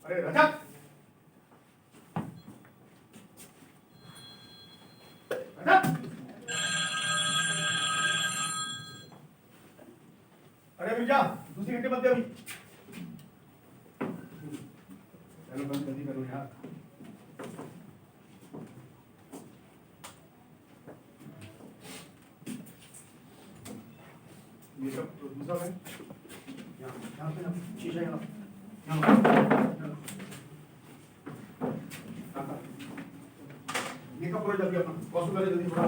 अरे रजत, रजत, अरे मिर्जा, दूसरी घंटे बंद दे अभी। चलो बंद जल्दी करो यार। ये सब तो दूसरा है। यहाँ पे ना शीशा यहाँ मेकअप करो जल्दी अपना, कॉस्ट्यूम करो जल्दी थोड़ा।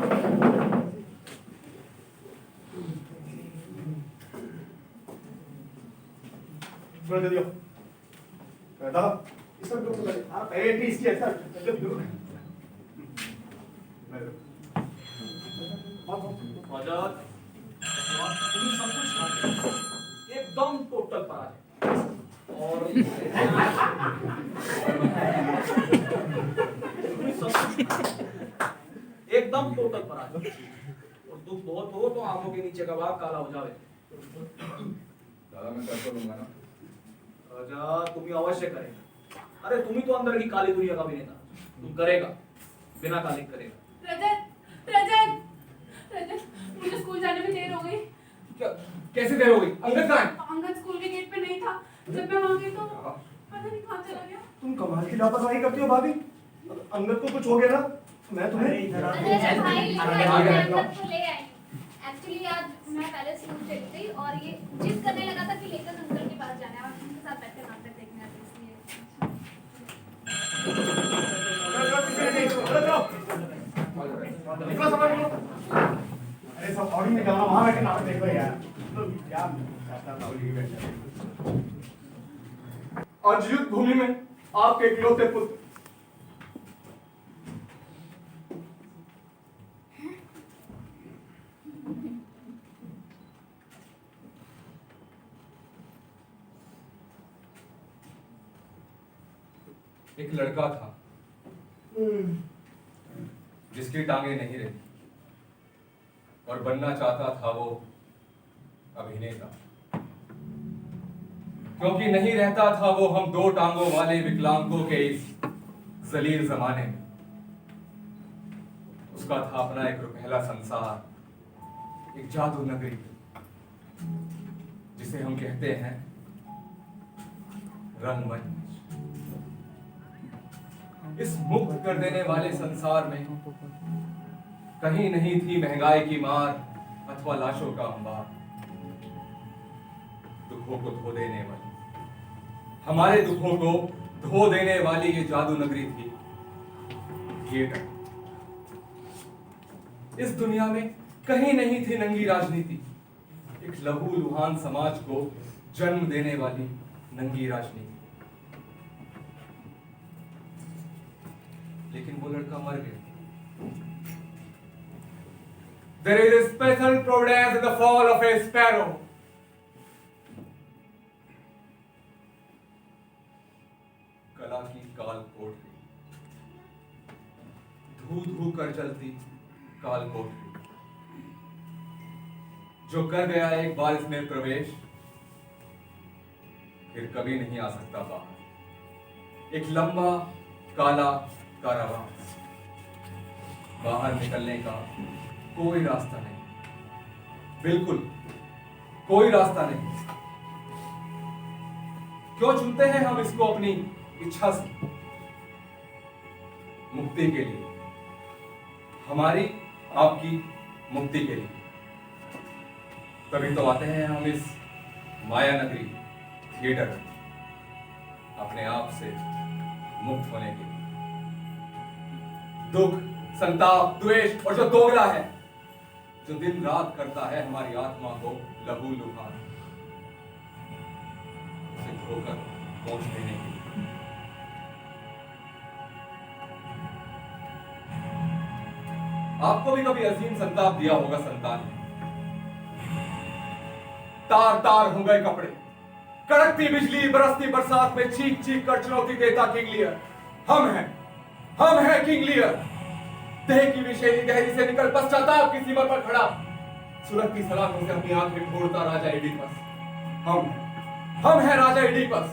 थोड़ा जल्दी आओ। दादा इस सब लोग पहले एंट्री इसकी है सर, जल्दी करो। आजाद, तुम्हें सब कुछ खाते एकदम टोटल पराजय और एकदम टोटल पराजय और दुख बहुत हो तो आंखों के नीचे का भाग काला हो जावे। दादा मैं कर तो लूंगा ना। राजा तुम ही अवश्य करेगा। अरे तुम ही तो अंदर की काली दुनिया का अभिनेता, तुम करेगा, बिना कालिक करेगा। रजत, रजत, रजत, मुझे स्कूल जाने में देर हो गई। क्या कैसे देर हो गई? अंगद कहाँ है? अंगद स्कूल के गेट पे नहीं था। जब मैं वहां गई तो पता नहीं कहाँ चला गया। तुम कमाल की लापरवाही करती हो भाभी। अंगद को कुछ हो गया ना, मैं तुम्हें अरे भाई एक्चुअली आज मैं पहले स्कूल चली गई और ये जिद करने लगा था कि लेकर अंकल के पास जाना है और उनके साथ बैठकर नाटक देखना है, इसलिए अरे सब ऑडी में जाना, वहां बैठे नाटक देखो यार। तो क्या आज युद्ध भूमि में आपके इकलौते पुत्र एक लड़का था जिसकी टांगे नहीं रही और बनना चाहता था वो अभिनेता, क्योंकि नहीं रहता था वो हम दो टांगों वाले विकलांगों के इस जलील जमाने में। उसका था अपना एक रुपहला संसार, एक जादू नगरी जिसे हम कहते हैं रंगमंच। इस मुक्त कर देने वाले संसार में कहीं नहीं थी महंगाई की मार अथवा लाशों का अंबार। दुखों को धो देने वाली, हमारे दुखों को धो देने वाली ये जादू नगरी थी थिएटर। इस दुनिया में कहीं नहीं थी नंगी राजनीति, एक लहूलुहान समाज को जन्म देने वाली नंगी राजनीति। लेकिन वो लड़का मर गया। There is a special providence in the fall of a sparrow. कला की काल कोठरी, धू धू कर चलती काल कोठरी, जो कर गया एक बार इसमें प्रवेश फिर कभी नहीं आ सकता बाहर। एक लंबा काला कारावास, बाहर निकलने का कोई रास्ता नहीं, बिल्कुल कोई रास्ता नहीं। क्यों चुनते हैं हम इसको अपनी इच्छा से? मुक्ति के लिए, हमारी आपकी मुक्ति के लिए। तभी तो आते हैं हम इस माया नगरी थिएटर में, अपने आप से मुक्त होने के लिए। दुख, संताप, द्वेष और जो दोगला है, जो दिन रात करता है हमारी आत्मा को लहूलुहान, उसे धोकर पहुंच देने के लिए। आपको भी कभी अजीम संताप दिया होगा संतान ने। तार तार हो गए कपड़े, कड़कती बिजली, बरसती बरसात में चीख चीख कर चुनौती देता किंग लियर। हम हैं किंग लियर। देह की विषैली गहरी से निकल पश्चाताप की सीमा पर खड़ा, सुलगती सलाखों से अपनी आंखें फोड़ता राजा एडिपस। हम हैं राजा एडिपस।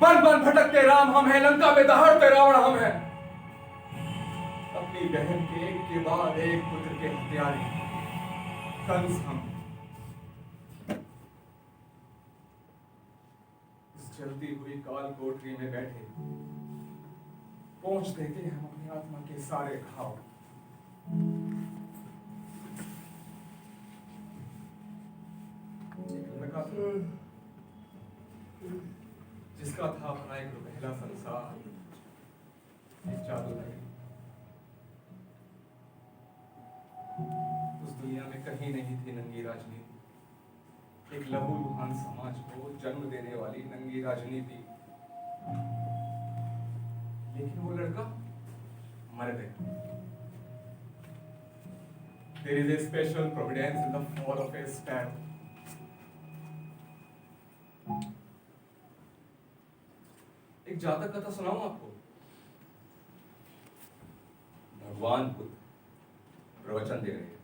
बन बन भटकते राम हम हैं, लंका में दहाड़ते रावण हम हैं। अपनी बहन के एक के बाद एक पुत्र के हत्यारे कंस हम। इस जलती हुई काल कोठरी में बैठे पहुंच देते हैं हम अपनी आत्मा के सारे घाव। एक लड़का था जिसका था अपना एक पहला संसार, एक जादूगरी। उस दुनिया में कहीं नहीं थी नंगी राजनीति, एक लहूलुहान समाज को जन्म देने वाली नंगी राजनीति। लेकिन वो लड़का मर गया। There is a special providence in the fall of a sparrow. एक जातक कथा सुनाऊं आपको। भगवान बुद्ध प्रवचन दे रहे हैं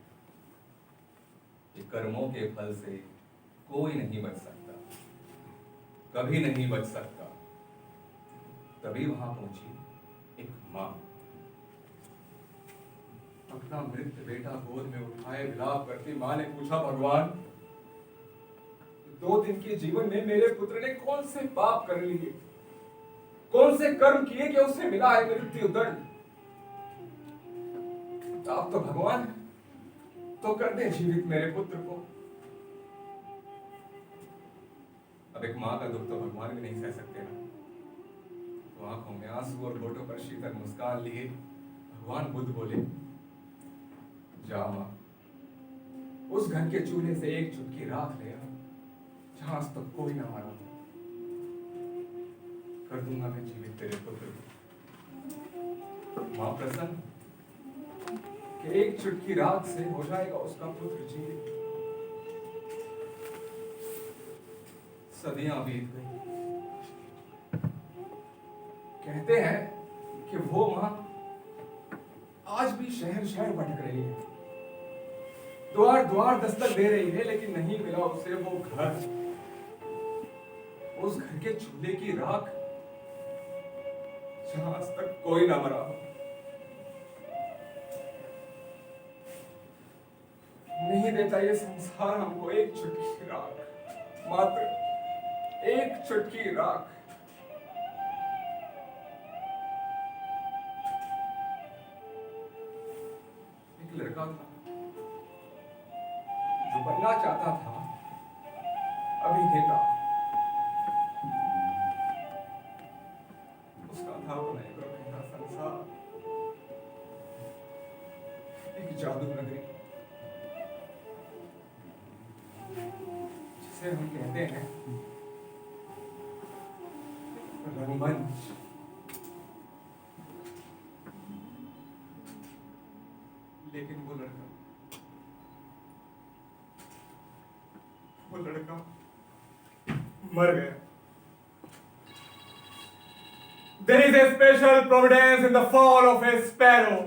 कि कर्मों के फल से कोई नहीं बच सकता, कभी नहीं बच सकता। तभी वहां पहुंची एक मां, अपना मृत बेटा गोद में उठाए विलाप करती मां ने पूछा, भगवान 2 दिन के जीवन में मेरे पुत्र ने कौन से पाप कर लिए, कौन से कर्म किए कि उसे मिला है मृत्यु दंड। आप तो भगवान तो कर दे जीवित मेरे पुत्र को। अब एक मां का दुख तो भगवान भी नहीं सह सकते ना, तो आंखों में आंसू और होठों पर शीतल मुस्कान लिए भगवान बुद्ध बोले, जा मां, उस घर के चूल्हे से एक चुटकी राख ले आ जहां आज तक कोई ना मारा। कर दूंगा मैं जीवित तेरे पुत्र को। मां प्रसन्न कि एक चुटकी राख से हो जाएगा उसका पुत्र जीवित। सदियां बीत गई। कहते हैं कि वो मां आज भी शहर शहर भटक रही है, द्वार द्वार दस्तक दे रही है, लेकिन नहीं मिला उसे वो घर, उस घर के चूल्हे की राख जहां आज तक कोई ना मरा हो। नहीं देता ये संसार हमको एक चुटकी राख, मात्र एक चुटकी राख। एक लड़का था जो बनना चाहता था अभिनेता। उसका था अपना एक अपना संसार, एक जादू नगरी जिसे हम कहते हैं रंगमंच। लेकिन वो लड़का मर गया। There is a special providence in the fall of a sparrow.